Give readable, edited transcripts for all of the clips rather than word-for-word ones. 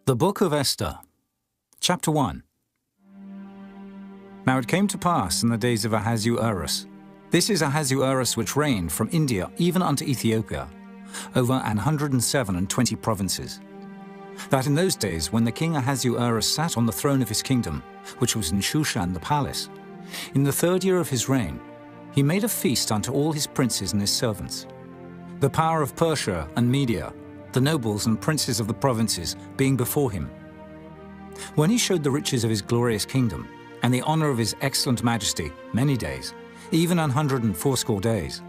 The Book of Esther, Chapter 1. Now it came to pass in the days of Ahasuerus. This is Ahasuerus which reigned from India even unto Ethiopia, over 127 provinces. That in those days, when the king Ahasuerus sat on the throne of his kingdom, which was in Shushan the palace, in the 3rd year of his reign, he made a feast unto all his princes and his servants. The power of Persia and Media, the nobles and princes of the provinces, being before him. When he showed the riches of his glorious kingdom, and the honor of his excellent majesty, many days, even 180 days.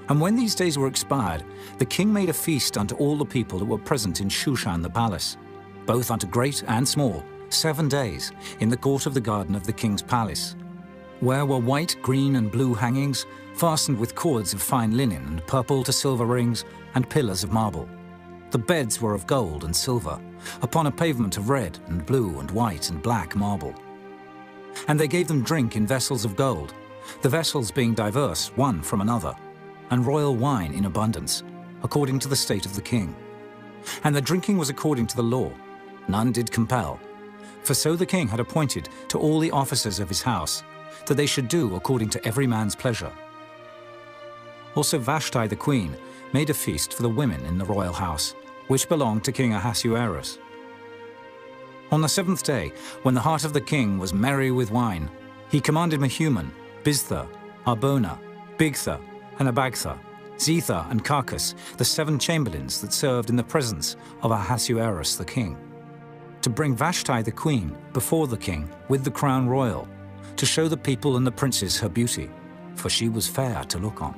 And when these days were expired, the king made a feast unto all the people that were present in Shushan the palace, both unto great and small, 7 days, in the court of the garden of the king's palace, where were white, green, and blue hangings, fastened with cords of fine linen, and purple to silver rings, and pillars of marble. The beds were of gold and silver, upon a pavement of red, and blue, and white, and black marble. And they gave them drink in vessels of gold, the vessels being diverse one from another, and royal wine in abundance, according to the state of the king. And the drinking was according to the law, none did compel. For so the king had appointed to all the officers of his house, that they should do according to every man's pleasure. Also Vashti the queen made a feast for the women in the royal house, which belonged to King Ahasuerus. On the 7th day, when the heart of the king was merry with wine, he commanded Mehuman, Biztha, Arbona, Bigtha, and Abagtha, Zetha, and Carcas, the 7 chamberlains that served in the presence of Ahasuerus the king, to bring Vashti the queen before the king with the crown royal, to show the people and the princes her beauty, for she was fair to look on.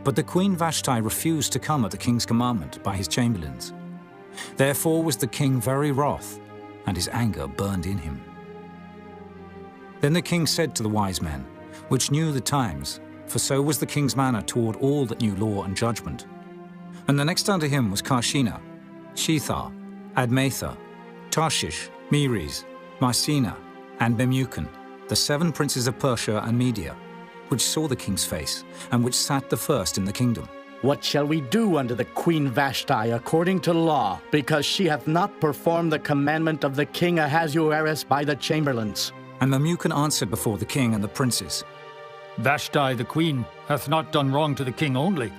But the queen Vashti refused to come at the king's commandment by his chamberlains. Therefore was the king very wroth, and his anger burned in him. Then the king said to the wise men, which knew the times, for so was the king's manner toward all that knew law and judgment. And the next unto him was Carshena, Shethar, Admatha, Tarshish, Meres, Marsena, and Memucan, the 7 princes of Persia and Media, which saw the king's face, and which sat the first in the kingdom. What shall we do unto the queen Vashti according to law, because she hath not performed the commandment of the king Ahasuerus by the chamberlains? And Memucan answered before the king and the princes, Vashti the queen hath not done wrong to the king only,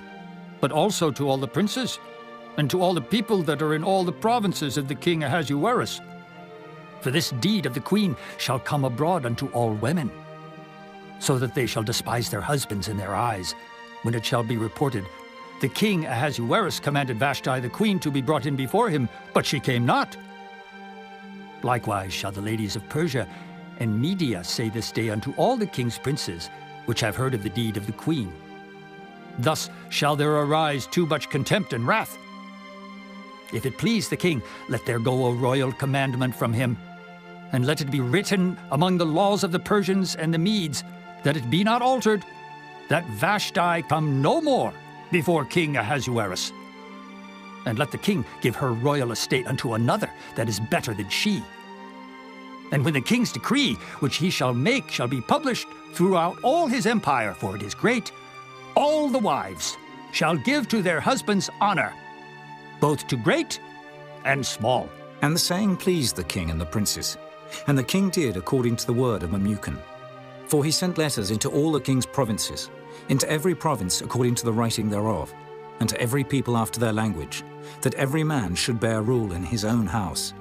but also to all the princes, and to all the people that are in all the provinces of the king Ahasuerus. For this deed of the queen shall come abroad unto all women, so that they shall despise their husbands in their eyes, when it shall be reported, the king Ahasuerus commanded Vashti the queen to be brought in before him, but she came not. Likewise shall the ladies of Persia and Media say this day unto all the king's princes, which have heard of the deed of the queen. Thus shall there arise too much contempt and wrath. If it please the king, let there go a royal commandment from him, and let it be written among the laws of the Persians and the Medes, that it be not altered, that Vashti come no more before King Ahasuerus. And let the king give her royal estate unto another that is better than she. And when the king's decree, which he shall make, shall be published throughout all his empire, for it is great, all the wives shall give to their husbands honor, both to great and small. And the saying pleased the king and the princes, and the king did according to the word of Memucan. For he sent letters into all the king's provinces, into every province according to the writing thereof, and to every people after their language, that every man should bear rule in his own house,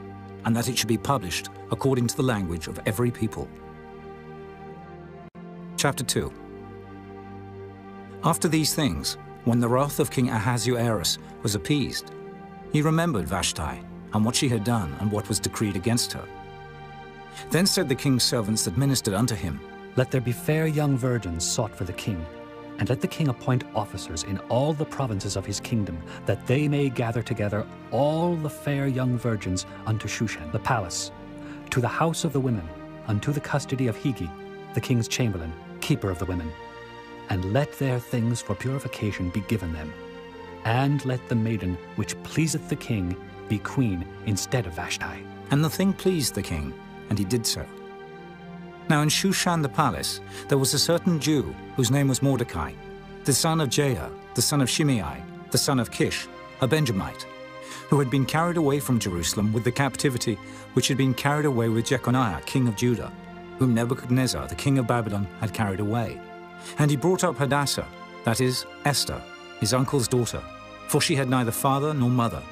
and that it should be published according to the language of every people. Chapter 2. After these things, when the wrath of King Ahasuerus was appeased, he remembered Vashti, and what she had done, and what was decreed against her. Then said the king's servants that ministered unto him, Let there be fair young virgins sought for the king, and let the king appoint officers in all the provinces of his kingdom, that they may gather together all the fair young virgins unto Shushan the palace, to the house of the women, unto the custody of Hegi, the king's chamberlain, keeper of the women. And let their things for purification be given them. And let the maiden which pleaseth the king be queen instead of Vashti. And the thing pleased the king, and he did so. Now in Shushan the palace there was a certain Jew, whose name was Mordecai, the son of Jair, the son of Shimei, the son of Kish, a Benjamite, who had been carried away from Jerusalem with the captivity which had been carried away with Jeconiah, king of Judah, whom Nebuchadnezzar, the king of Babylon, had carried away. And he brought up Hadassah, that is, Esther, his uncle's daughter, for she had neither father nor mother.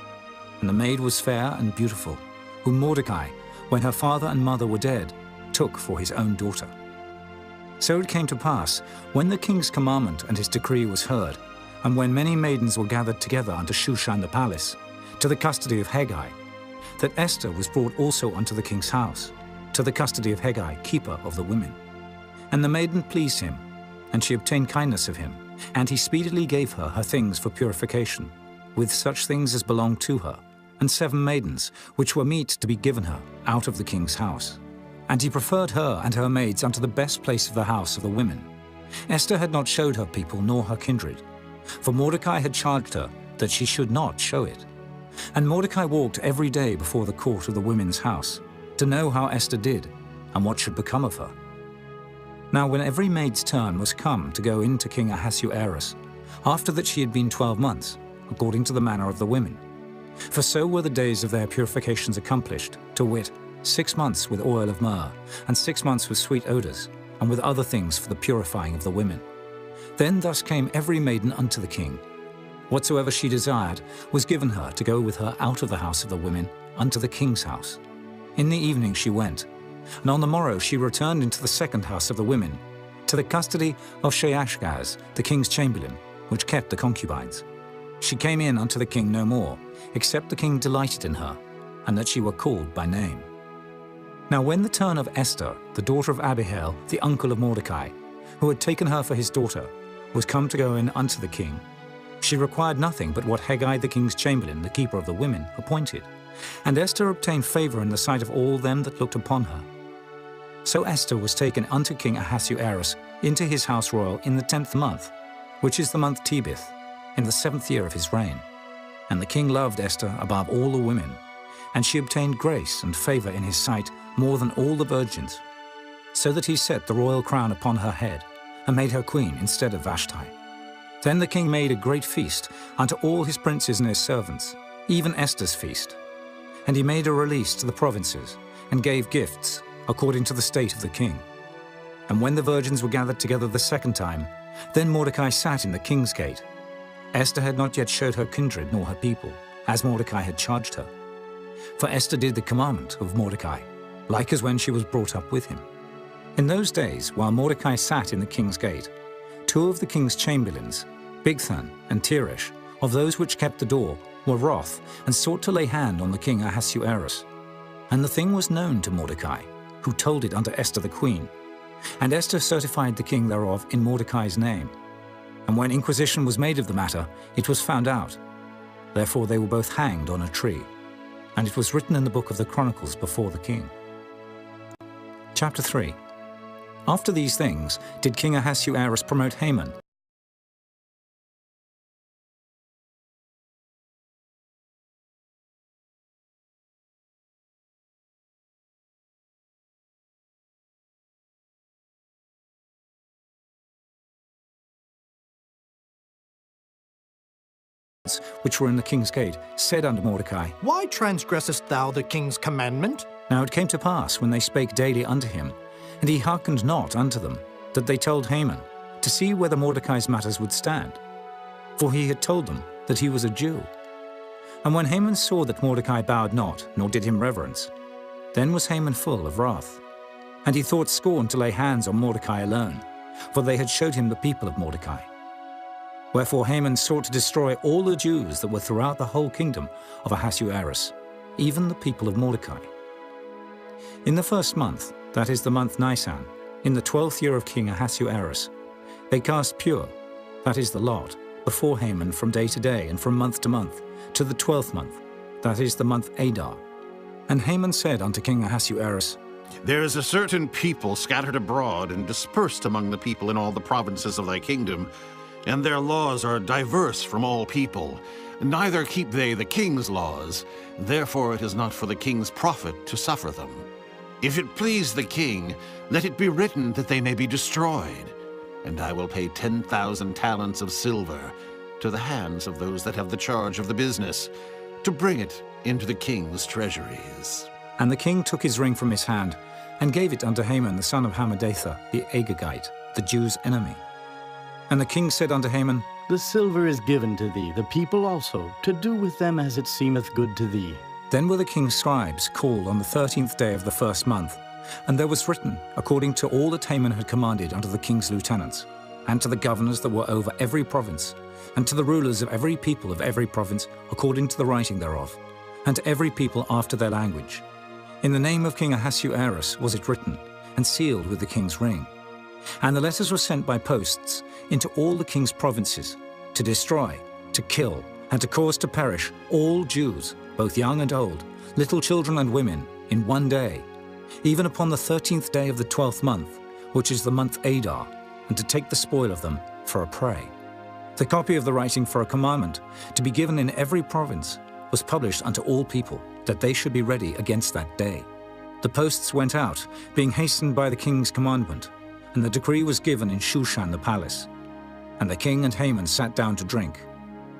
And the maid was fair and beautiful, whom Mordecai, when her father and mother were dead, took for his own daughter. So it came to pass, when the king's commandment and his decree was heard, and when many maidens were gathered together unto Shushan the palace, to the custody of Hegai, that Esther was brought also unto the king's house, to the custody of Hegai, keeper of the women. And the maiden pleased him, and she obtained kindness of him, and he speedily gave her her things for purification, with such things as belonged to her, and 7 maidens, which were meet to be given her out of the king's house. And he preferred her and her maids unto the best place of the house of the women. Esther had not showed her people nor her kindred, for Mordecai had charged her that she should not show it. And Mordecai walked every day before the court of the women's house, to know how Esther did, and what should become of her. Now when every maid's turn was come to go in to King Ahasuerus, after that she had been 12 months, according to the manner of the women. For so were the days of their purifications accomplished, to wit, 6 months with oil of myrrh, and 6 months with sweet odours, and with other things for the purifying of the women. Then thus came every maiden unto the king. Whatsoever she desired was given her to go with her out of the house of the women unto the king's house. In the evening she went, and on the morrow she returned into the second house of the women, to the custody of Sheashgaz, the king's chamberlain, which kept the concubines. She came in unto the king no more, except the king delighted in her, and that she were called by name. Now when the turn of Esther, the daughter of Abihail, the uncle of Mordecai, who had taken her for his daughter, was come to go in unto the king, she required nothing but what Hegai the king's chamberlain, the keeper of the women, appointed. And Esther obtained favor in the sight of all them that looked upon her. So Esther was taken unto King Ahasuerus into his house royal in the 10th month, which is the month Tebeth, in the 7th year of his reign. And the king loved Esther above all the women, and she obtained grace and favor in his sight more than all the virgins, so that he set the royal crown upon her head, and made her queen instead of Vashti. Then the king made a great feast unto all his princes and his servants, even Esther's feast. And he made a release to the provinces, and gave gifts, according to the state of the king. And when the virgins were gathered together the second time, then Mordecai sat in the king's gate. Esther had not yet showed her kindred nor her people, as Mordecai had charged her. For Esther did the commandment of Mordecai, like as when she was brought up with him. In those days, while Mordecai sat in the king's gate, 2 of the king's chamberlains, Bigthan and Teresh, of those which kept the door, were wroth, and sought to lay hand on the king Ahasuerus. And the thing was known to Mordecai, who told it unto Esther the queen. And Esther certified the king thereof in Mordecai's name. And when inquisition was made of the matter, it was found out. Therefore they were both hanged on a tree. And it was written in the book of the Chronicles before the king. Chapter 3. After these things did King Ahasuerus promote Haman, which were in the king's gate, said unto Mordecai, Why transgressest thou the king's commandment? Now it came to pass, when they spake daily unto him, and he hearkened not unto them, that they told Haman, to see whether Mordecai's matters would stand. For he had told them that he was a Jew. And when Haman saw that Mordecai bowed not, nor did him reverence, then was Haman full of wrath. And he thought scorn to lay hands on Mordecai alone, for they had showed him the people of Mordecai. Wherefore Haman sought to destroy all the Jews that were throughout the whole kingdom of Ahasuerus, even the people of Mordecai. In the 1st month, that is the month Nisan, in the 12th year of King Ahasuerus, they cast pure, that is the lot, before Haman from day to day and from month to month, to the 12th month, that is the month Adar. And Haman said unto King Ahasuerus, There is a certain people scattered abroad and dispersed among the people in all the provinces of thy kingdom, and their laws are diverse from all people. Neither keep they the king's laws, therefore it is not for the king's profit to suffer them. If it please the king, let it be written that they may be destroyed, and I will pay 10,000 talents of silver to the hands of those that have the charge of the business, to bring it into the king's treasuries. And the king took his ring from his hand and gave it unto Haman the son of Hammedatha, the Agagite, the Jews' enemy. And the king said unto Haman, The silver is given to thee, the people also, to do with them as it seemeth good to thee. Then were the king's scribes called on the 13th day of the first month, and there was written, according to all that Haman had commanded unto the king's lieutenants, and to the governors that were over every province, and to the rulers of every people of every province, according to the writing thereof, and to every people after their language. In the name of King Ahasuerus was it written, and sealed with the king's ring. And the letters were sent by posts into all the king's provinces, to destroy, to kill, and to cause to perish all Jews, both young and old, little children and women, in one day, even upon the 13th day of the 12th month, which is the month Adar, and to take the spoil of them for a prey. The copy of the writing for a commandment, to be given in every province, was published unto all people, that they should be ready against that day. The posts went out, being hastened by the king's commandment, and the decree was given in Shushan the palace. And the king and Haman sat down to drink,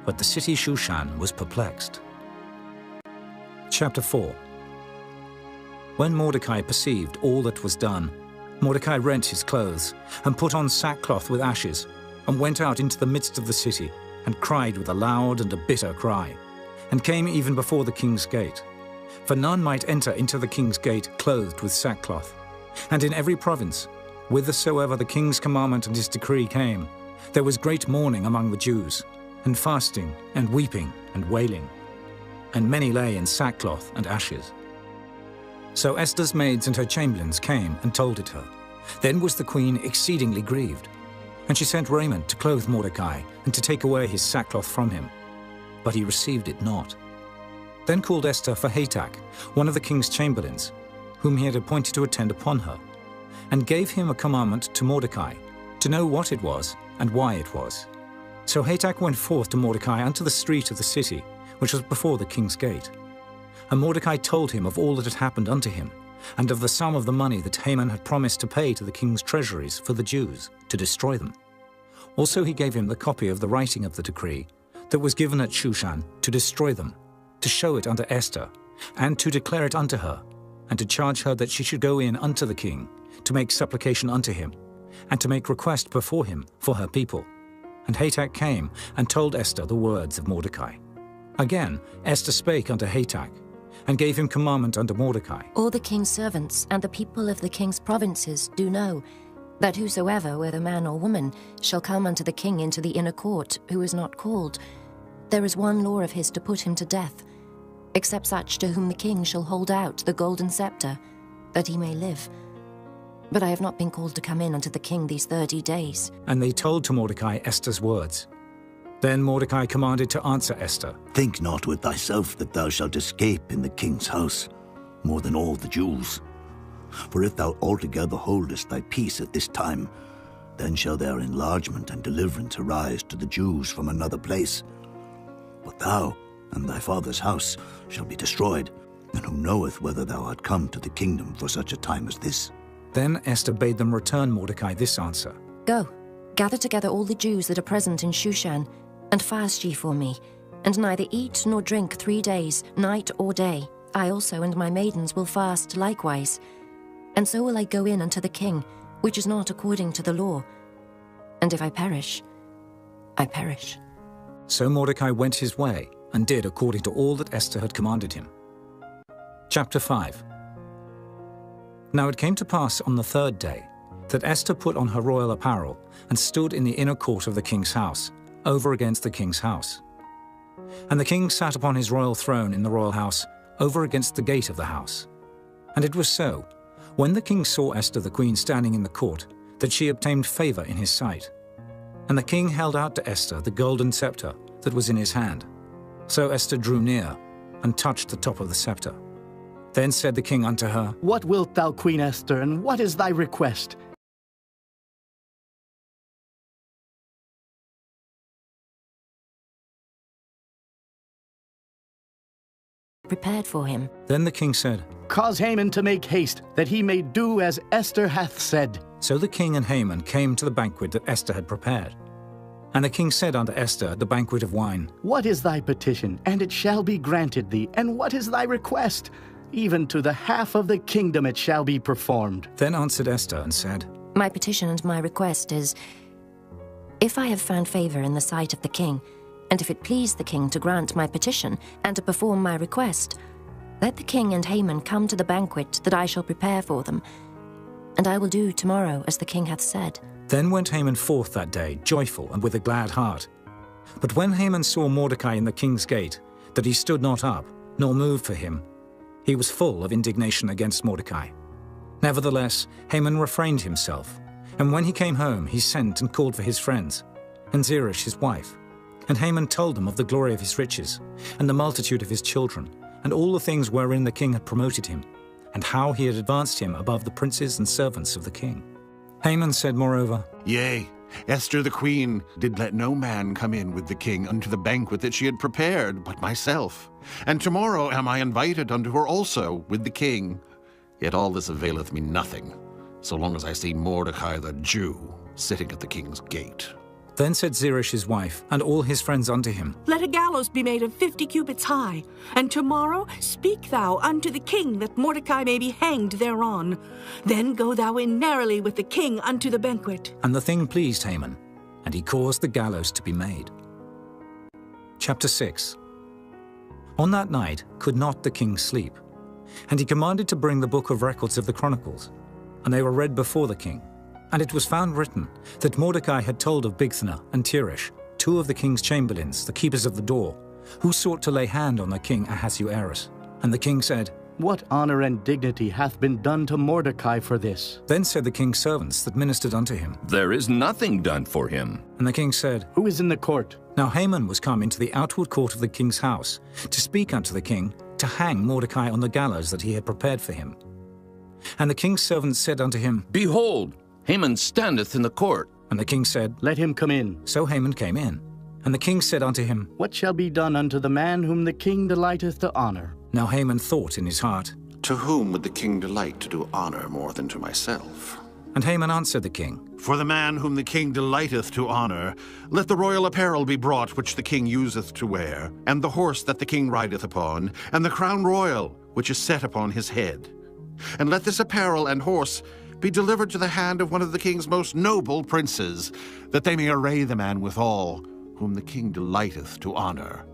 but the city Shushan was perplexed. Chapter 4. When Mordecai perceived all that was done, Mordecai rent his clothes, and put on sackcloth with ashes, and went out into the midst of the city, and cried with a loud and a bitter cry, and came even before the king's gate. For none might enter into the king's gate clothed with sackcloth. And in every province, whithersoever the king's commandment and his decree came, there was great mourning among the Jews, and fasting, and weeping, and wailing. And many lay in sackcloth and ashes. So Esther's maids and her chamberlains came and told it her. Then was the queen exceedingly grieved. And she sent raiment to clothe Mordecai, and to take away his sackcloth from him. But he received it not. Then called Esther for Hatak, one of the king's chamberlains, whom he had appointed to attend upon her, and gave him a commandment to Mordecai, to know what it was, and why it was. So Hatak went forth to Mordecai unto the street of the city, which was before the king's gate. And Mordecai told him of all that had happened unto him, and of the sum of the money that Haman had promised to pay to the king's treasuries for the Jews, to destroy them. Also he gave him the copy of the writing of the decree that was given at Shushan to destroy them, to show it unto Esther, and to declare it unto her, and to charge her that she should go in unto the king, to make supplication unto him, and to make request before him for her people. And Hatak came and told Esther the words of Mordecai. Again Esther spake unto Hatak, and gave him commandment unto Mordecai. All the king's servants and the people of the king's provinces do know that whosoever, whether man or woman, shall come unto the king into the inner court, who is not called, there is one law of his to put him to death, except such to whom the king shall hold out the golden scepter, that he may live. But I have not been called to come in unto the king these 30 days. And they told to Mordecai Esther's words. Then Mordecai commanded to answer Esther. Think not with thyself that thou shalt escape in the king's house, more than all the Jews. For if thou altogether holdest thy peace at this time, then shall their enlargement and deliverance arise to the Jews from another place. But thou and thy father's house shall be destroyed, and who knoweth whether thou art come to the kingdom for such a time as this? Then Esther bade them return Mordecai this answer. Go, gather together all the Jews that are present in Shushan, and fast ye for me, and neither eat nor drink 3 days, night or day. I also and my maidens will fast likewise. And so will I go in unto the king, which is not according to the law. And if I perish, I perish. So Mordecai went his way, and did according to all that Esther had commanded him. Chapter 5. Now it came to pass on the 3rd day, that Esther put on her royal apparel, and stood in the inner court of the king's house, over against the king's house. And the king sat upon his royal throne in the royal house, over against the gate of the house. And it was so, when the king saw Esther the queen standing in the court, that she obtained favor in his sight. And the king held out to Esther the golden scepter that was in his hand. So Esther drew near, and touched the top of the scepter. Then said the king unto her, What wilt thou, Queen Esther, and what is thy request? Prepared for him. Then the king said, Cause Haman to make haste, that he may do as Esther hath said. So the king and Haman came to the banquet that Esther had prepared. And the king said unto Esther at the banquet of wine, What is thy petition? And it shall be granted thee. And what is thy request? Even to the half of the kingdom it shall be performed. Then answered Esther and said, My petition and my request is, if I have found favor in the sight of the king, and if it please the king to grant my petition and to perform my request, let the king and Haman come to the banquet that I shall prepare for them, and I will do tomorrow as the king hath said. Then went Haman forth that day, joyful and with a glad heart. But when Haman saw Mordecai in the king's gate, that he stood not up, nor moved for him, he was full of indignation against Mordecai. Nevertheless, Haman refrained himself, and when he came home, he sent and called for his friends, and Zeresh his wife. And Haman told them of the glory of his riches, and the multitude of his children, and all the things wherein the king had promoted him, and how he had advanced him above the princes and servants of the king. Haman said moreover, Yea, Esther the queen did let no man come in with the king unto the banquet that she had prepared, but myself. And tomorrow am I invited unto her also with the king. Yet all this availeth me nothing, so long as I see Mordecai the Jew sitting at the king's gate. Then said Zeresh his wife, and all his friends unto him, Let a gallows be made of 50 cubits high, and tomorrow speak thou unto the king that Mordecai may be hanged thereon. Then go thou in narrowly with the king unto the banquet. And the thing pleased Haman, and he caused the gallows to be made. Chapter 6. On that night could not the king sleep, and he commanded to bring the book of records of the Chronicles, and they were read before the king. And it was found written that Mordecai had told of Bigthana and Teresh, two of the king's chamberlains, the keepers of the door, who sought to lay hand on the king Ahasuerus. And the king said, What honor and dignity hath been done to Mordecai for this? Then said the king's servants that ministered unto him, There is nothing done for him. And the king said, Who is in the court? Now Haman was come into the outward court of the king's house, to speak unto the king, to hang Mordecai on the gallows that he had prepared for him. And the king's servants said unto him, Behold, Haman standeth in the court. And the king said, Let him come in. So Haman came in. And the king said unto him, What shall be done unto the man whom the king delighteth to honor? Now Haman thought in his heart, To whom would the king delight to do honor more than to myself? And Haman answered the king, For the man whom the king delighteth to honor, let the royal apparel be brought which the king useth to wear, and the horse that the king rideth upon, and the crown royal which is set upon his head. And let this apparel and horse be delivered to the hand of one of the king's most noble princes, that they may array the man withal, whom the king delighteth to honor,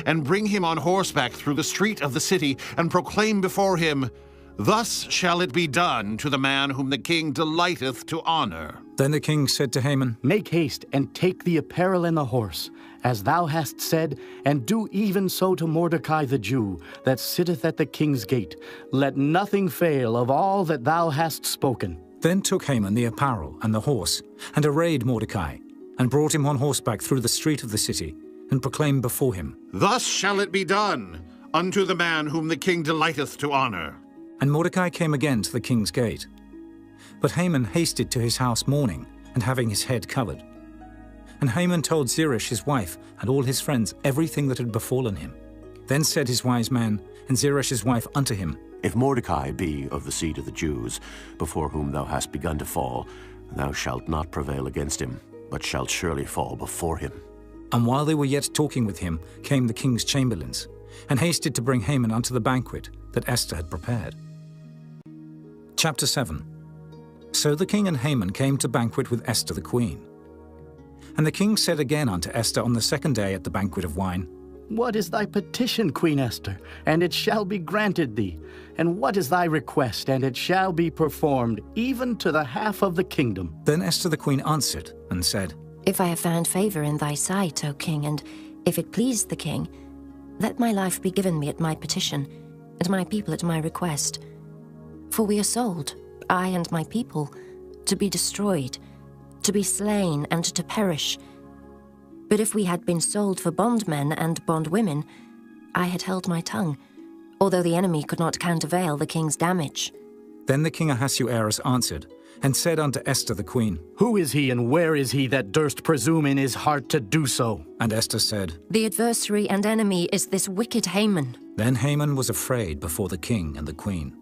and bring him on horseback through the street of the city, and proclaim before him, Thus shall it be done to the man whom the king delighteth to honor. Then the king said to Haman, Make haste, and take the apparel and the horse, as thou hast said, and do even so to Mordecai the Jew, that sitteth at the king's gate. Let nothing fail of all that thou hast spoken. Then took Haman the apparel and the horse, and arrayed Mordecai, and brought him on horseback through the street of the city, and proclaimed before him, Thus shall it be done unto the man whom the king delighteth to honor. And Mordecai came again to the king's gate. But Haman hasted to his house mourning, and having his head covered. And Haman told Zeresh his wife and all his friends everything that had befallen him. Then said his wise man and Zeresh his wife unto him, If Mordecai be of the seed of the Jews, before whom thou hast begun to fall, thou shalt not prevail against him, but shalt surely fall before him. And while they were yet talking with him, came the king's chamberlains, and hasted to bring Haman unto the banquet that Esther had prepared. Chapter 7. So the king and Haman came to banquet with Esther the queen. And the king said again unto Esther on the second day at the banquet of wine, What is thy petition, Queen Esther? And it shall be granted thee. And what is thy request? And it shall be performed, even to the half of the kingdom. Then Esther the queen answered and said, If I have found favor in thy sight, O king, and if it please the king, let my life be given me at my petition, and my people at my request. For we are sold, I and my people, to be destroyed, to be slain, and to perish. But if we had been sold for bondmen and bondwomen, I had held my tongue, although the enemy could not countervail the king's damage. Then the king Ahasuerus answered, and said unto Esther the queen, Who is he, and where is he that durst presume in his heart to do so? And Esther said, The adversary and enemy is this wicked Haman. Then Haman was afraid before the king and the queen.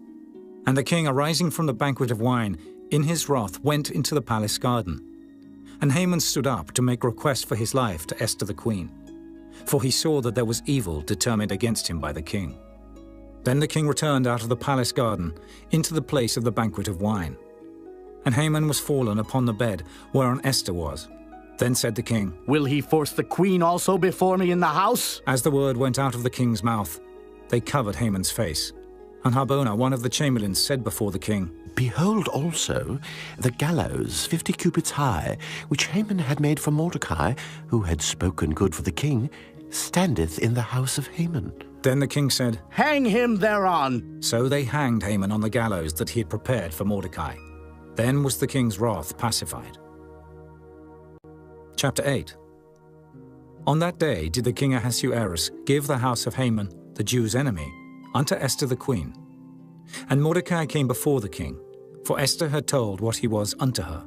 And the king, arising from the banquet of wine, in his wrath went into the palace garden. And Haman stood up to make request for his life to Esther the queen, for he saw that there was evil determined against him by the king. Then the king returned out of the palace garden into the place of the banquet of wine. And Haman was fallen upon the bed whereon Esther was. Then said the king, Will he force the queen also before me in the house? As the word went out of the king's mouth, they covered Haman's face. And Harbona, one of the chamberlains, said before the king, Behold also the gallows 50 cubits high, which Haman had made for Mordecai, who had spoken good for the king, standeth in the house of Haman. Then the king said, Hang him thereon. So they hanged Haman on the gallows that he had prepared for Mordecai. Then was the king's wrath pacified. Chapter 8. On that day did the king Ahasuerus give the house of Haman, the Jews' enemy, unto Esther the queen. And Mordecai came before the king, for Esther had told what he was unto her.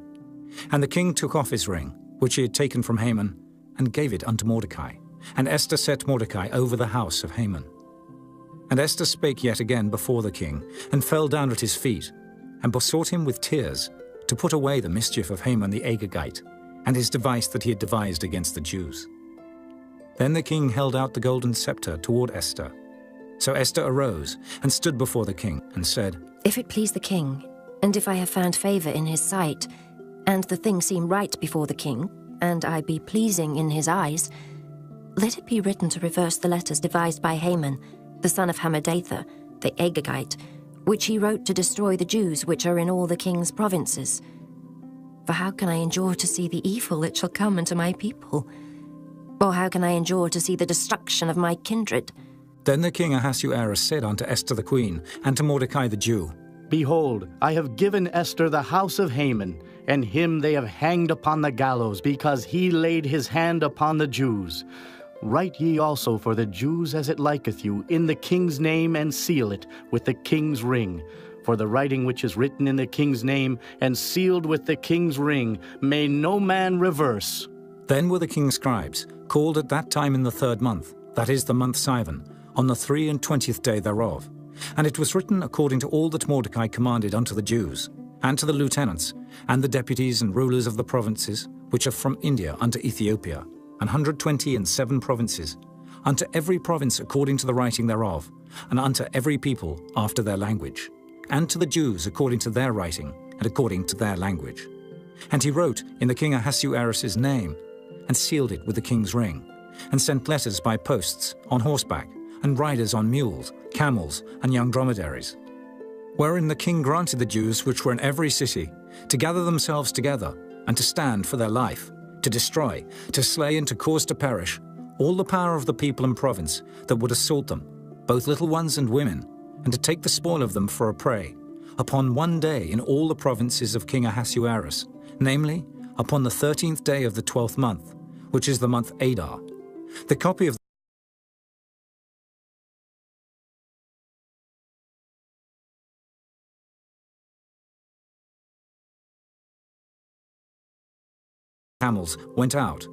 And the king took off his ring, which he had taken from Haman, and gave it unto Mordecai. And Esther set Mordecai over the house of Haman. And Esther spake yet again before the king, and fell down at his feet, and besought him with tears to put away the mischief of Haman the Agagite, and his device that he had devised against the Jews. Then the king held out the golden scepter toward Esther. So Esther arose and stood before the king, and said, If it please the king, and if I have found favor in his sight, and the thing seem right before the king, and I be pleasing in his eyes, let it be written to reverse the letters devised by Haman, the son of Hammedatha, the Agagite, which he wrote to destroy the Jews which are in all the king's provinces. For how can I endure to see the evil that shall come unto my people? Or how can I endure to see the destruction of my kindred? Then the king Ahasuerus said unto Esther the queen, and to Mordecai the Jew, Behold, I have given Esther the house of Haman, and him they have hanged upon the gallows, because he laid his hand upon the Jews. Write ye also for the Jews as it liketh you, in the king's name, and seal it with the king's ring. For the writing which is written in the king's name, and sealed with the king's ring, may no man reverse. Then were the king's scribes called at that time in the 3rd month, that is the month Sivan, on the 23 day thereof. And it was written according to all that Mordecai commanded unto the Jews, and to the lieutenants, and the deputies and rulers of the provinces, which are from India unto Ethiopia, 127 provinces, unto every province according to the writing thereof, and unto every people after their language, and to the Jews according to their writing, and according to their language. And he wrote in the king Ahasuerus' name, and sealed it with the king's ring, and sent letters by posts, on horseback, and riders on mules, camels, and young dromedaries. Wherein the king granted the Jews which were in every city to gather themselves together, and to stand for their life, to destroy, to slay, and to cause to perish all the power of the people and province that would assault them, both little ones and women, and to take the spoil of them for a prey, upon one day in all the provinces of King Ahasuerus, namely, upon the 13th day of the 12th month, which is the month Adar. The copy of camels went out.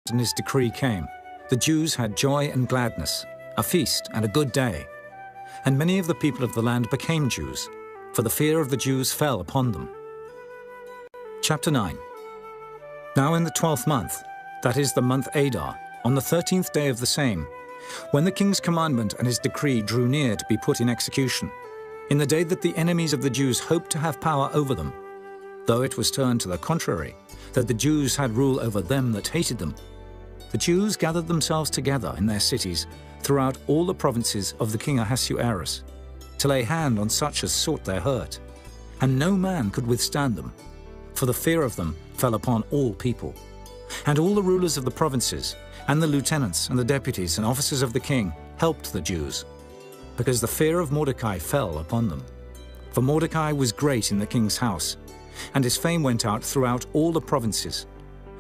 And his decree came. The Jews had joy and gladness, a feast and a good day. And many of the people of the land became Jews, for the fear of the Jews fell upon them. Chapter 9. Now in the 12th month, that is the month Adar, on the 13th day of the same, when the king's commandment and his decree drew near to be put in execution, in the day that the enemies of the Jews hoped to have power over them, though it was turned to the contrary, that the Jews had rule over them that hated them, the Jews gathered themselves together in their cities throughout all the provinces of the king Ahasuerus, to lay hand on such as sought their hurt. And no man could withstand them, for the fear of them fell upon all people. And all the rulers of the provinces, and the lieutenants and the deputies and officers of the king helped the Jews, because the fear of Mordecai fell upon them. For Mordecai was great in the king's house, and his fame went out throughout all the provinces.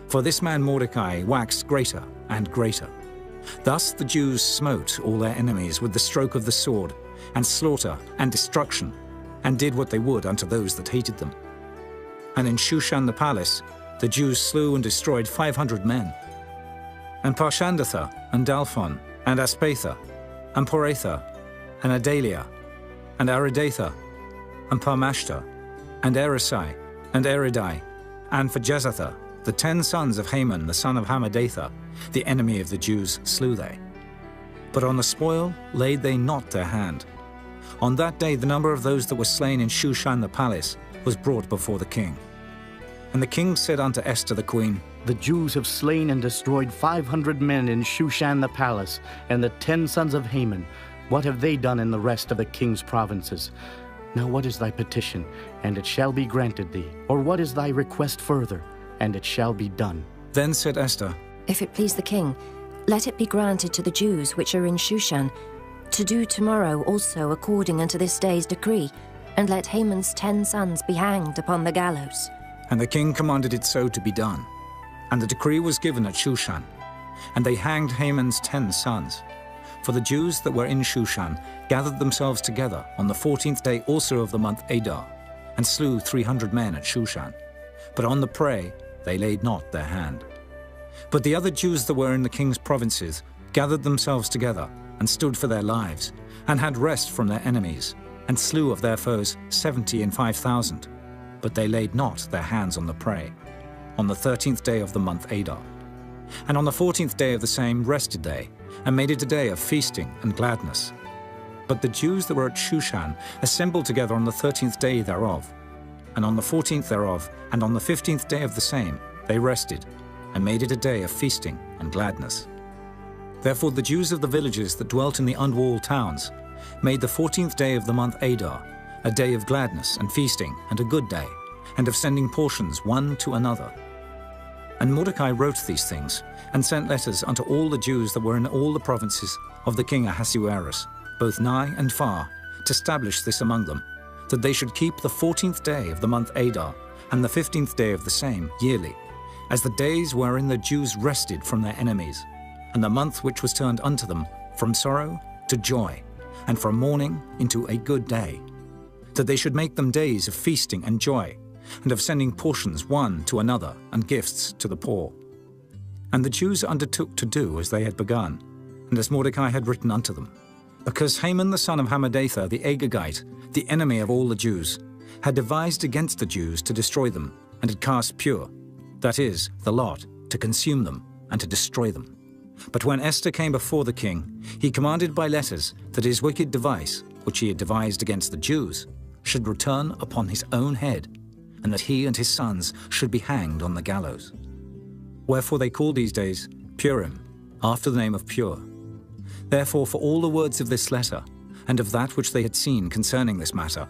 For this man Mordecai waxed greater and greater. Thus the Jews smote all their enemies with the stroke of the sword, and slaughter and destruction, and did what they would unto those that hated them. And in Shushan the palace the Jews slew and destroyed 500 men. And Parshandatha, and Dalphon, and Aspatha, and Poratha, and Adalia, and Aridatha, and Parmashta, and Erisai, and Eridai, and for Jezatha, the 10 sons of Haman the son of Hammedatha, the enemy of the Jews, slew they. But on the spoil laid they not their hand. On that day the number of those that were slain in Shushan the palace was brought before the king. And the king said unto Esther the queen, The Jews have slain and destroyed 500 men in Shushan the palace, and the 10 sons of Haman. What have they done in the rest of the king's provinces? Now what is thy petition, and it shall be granted thee? Or what is thy request further, and it shall be done? Then said Esther, If it please the king, let it be granted to the Jews which are in Shushan, to do tomorrow also according unto this day's decree, and let Haman's 10 sons be hanged upon the gallows. And the king commanded it so to be done. And the decree was given at Shushan. And they hanged Haman's 10 sons. For the Jews that were in Shushan gathered themselves together on the 14th day also of the month Adar, and slew 300 men at Shushan. But on the prey they laid not their hand. But the other Jews that were in the king's provinces gathered themselves together, and stood for their lives, and had rest from their enemies, and slew of their foes 70 in 5,000. But they laid not their hands on the prey, on the 13th day of the month Adar. And on the 14th day of the same rested they, and made it a day of feasting and gladness. But the Jews that were at Shushan assembled together on the 13th day thereof. And on the 14th thereof, and on the 15th day of the same, they rested, and made it a day of feasting and gladness. Therefore the Jews of the villages that dwelt in the unwalled towns made the 14th day of the month Adar a day of gladness and feasting and a good day, and of sending portions one to another. And Mordecai wrote these things, and sent letters unto all the Jews that were in all the provinces of the king Ahasuerus, both nigh and far, to establish this among them, that they should keep the 14th day of the month Adar, and the 15th day of the same, yearly, as the days wherein the Jews rested from their enemies, and the month which was turned unto them from sorrow to joy, and from mourning into a good day, that they should make them days of feasting and joy, and of sending portions one to another, and gifts to the poor. And the Jews undertook to do as they had begun, and as Mordecai had written unto them, because Haman the son of Hammedatha the Agagite, the enemy of all the Jews, had devised against the Jews to destroy them, and had cast Pur, that is, the lot, to consume them, and to destroy them. But when Esther came before the king, he commanded by letters that his wicked device, which he had devised against the Jews, should return upon his own head, and that he and his sons should be hanged on the gallows. Wherefore they called these days Purim, after the name of Pur. Therefore for all the words of this letter, and of that which they had seen concerning this matter,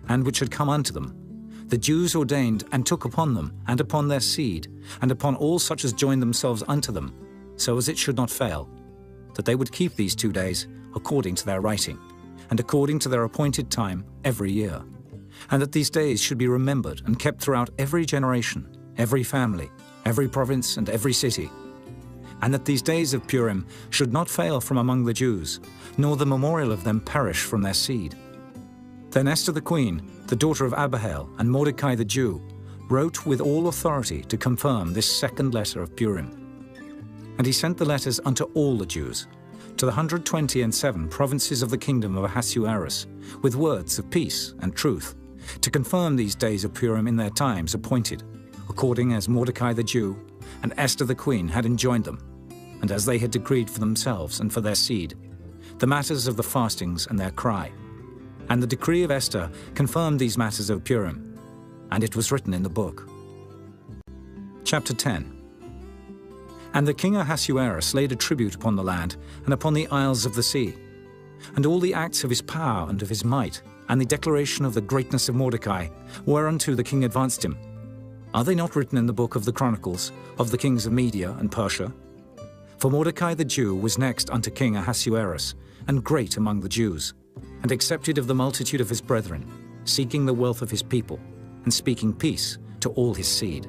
and which had come unto them, the Jews ordained and took upon them, and upon their seed, and upon all such as joined themselves unto them, so as it should not fail, that they would keep these 2 days according to their writing, and according to their appointed time every year, and that these days should be remembered and kept throughout every generation, every family, every province, and every city, and that these days of Purim should not fail from among the Jews, nor the memorial of them perish from their seed. Then Esther the queen, the daughter of Abihail, and Mordecai the Jew, wrote with all authority to confirm this second letter of Purim. And he sent the letters unto all the Jews, to the 127 provinces of the kingdom of Ahasuerus, with words of peace and truth, to confirm these days of Purim in their times appointed, according as Mordecai the Jew and Esther the queen had enjoined them, and as they had decreed for themselves and for their seed, the matters of the fastings and their cry. And the decree of Esther confirmed these matters of Purim, and it was written in the book. Chapter 10. And the king Ahasuerus laid a tribute upon the land and upon the isles of the sea, and all the acts of his power and of his might, and the declaration of the greatness of Mordecai, whereunto the king advanced him. Are they not written in the book of the Chronicles of the kings of Media and Persia? For Mordecai the Jew was next unto King Ahasuerus, and great among the Jews, and accepted of the multitude of his brethren, seeking the wealth of his people, and speaking peace to all his seed.